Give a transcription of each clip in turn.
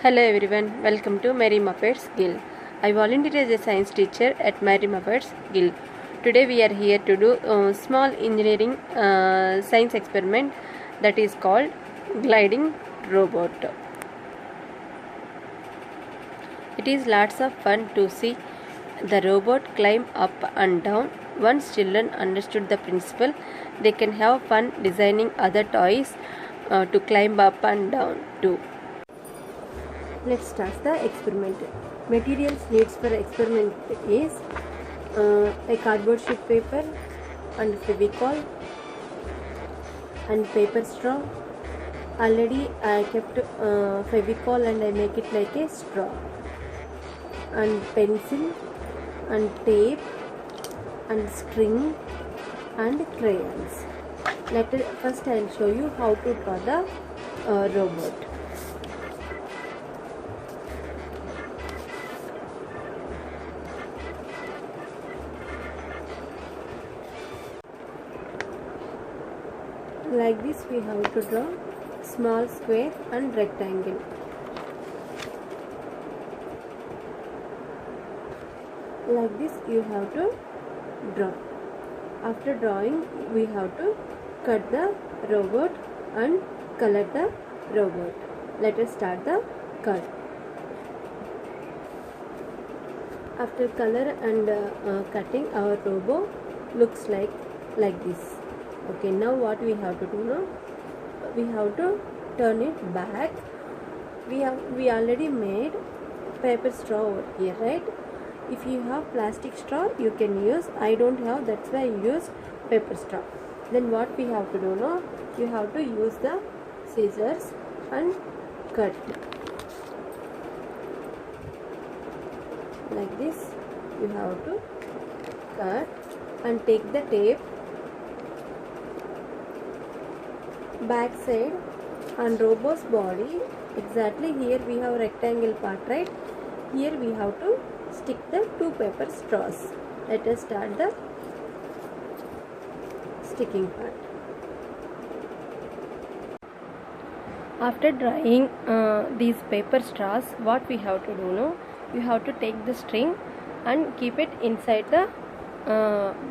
Hello everyone, welcome to Mary Muppets Guild. I volunteer as a science teacher at Mary Muppets Guild. Today we are here to do a small engineering science experiment that is called gliding robot. It is lots of fun to see the robot climb up and down. Once children understood the principle, they can have fun designing other toys to climb up and down too. Let's start the experiment. Materials needs for experiment is a cardboard sheet paper and Fevicol and paper straw. Already I kept Fevicol and I make it like a straw, and pencil and tape and string and crayons. First I'll show you how to draw the robot. Like this we have to draw small square and rectangle. Like this you have to draw. After drawing we have to cut the robot and color the robot. Let us start the cut. After color and cutting, our robot looks like this. Okay, now what we have to do now? We have to turn it back. We already made paper straw over here, right? If you have plastic straw, you can use. I don't have, that's why I use paper straw. Then what we have to do now? You have to use the scissors and cut. Like this, you have to cut and take the tape back side on robot's body. Exactly here we have rectangle part, right? Here we have to stick the two paper straws. Let us start the sticking part. After drying these paper straws, what we have to do now? You have to take the string and keep it inside the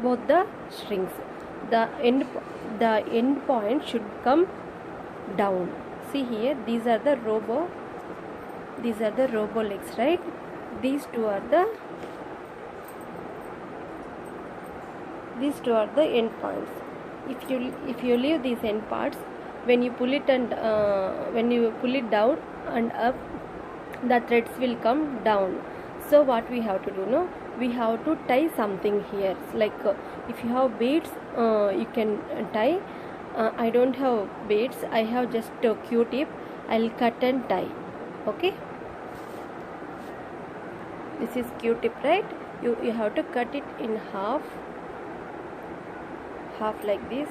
both the strings. The end point should come down. See here, these are the robo legs, right? These two are the end points. If you leave these end parts, when you pull it and when you pull it down and up, the threads will come down. So what we have to do now? We have to tie something here. Like if you have beads, you can tie. I don't have beads. I have just a Q-tip. I'll cut and tie. Okay. This is Q-tip, right? You have to cut it in half like this.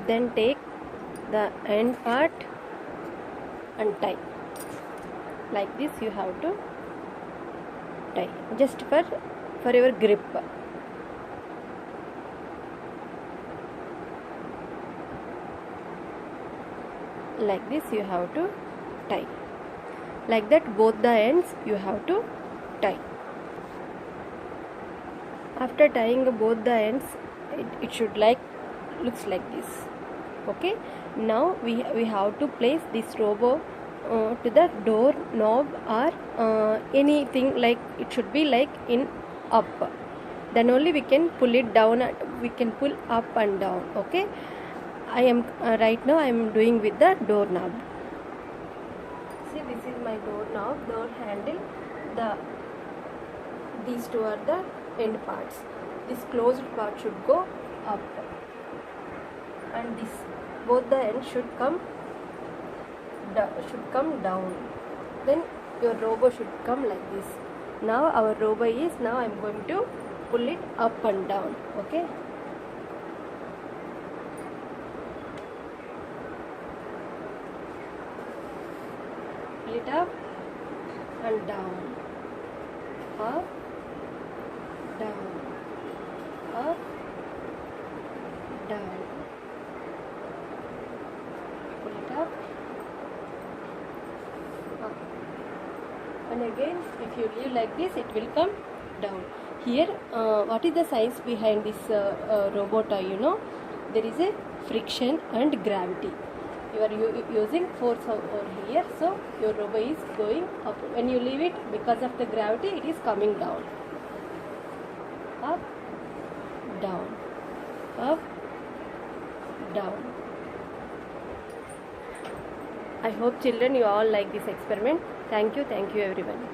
Then take the end part and tie. Like this you have to tie, just for your grip. Like this you have to tie. Like that both the ends you have to tie. After tying both the ends, it should looks like this. Okay, now we have to place this robot to the door knob or anything, like it should be like in up. Then only we can pull it down and we can pull up and down. Okay, I am right now I am doing with the door knob. See, this is my door knob, door handle. These two are the end parts. This closed part should go up, and this both the ends should come down. Then your robot should come like this. Now our robot is, now I am going to pull it up and down. Okay, pull it up and down, up, down, up, down. Pull it up and again if you leave like this it will come down. Here what is the science behind this robot toy? You know, there is a friction and gravity. You are using force over here, so your robot is going up. When you leave it, because of the gravity, it is coming down, up, down, up, down. I hope children you all like this experiment. Thank you everyone.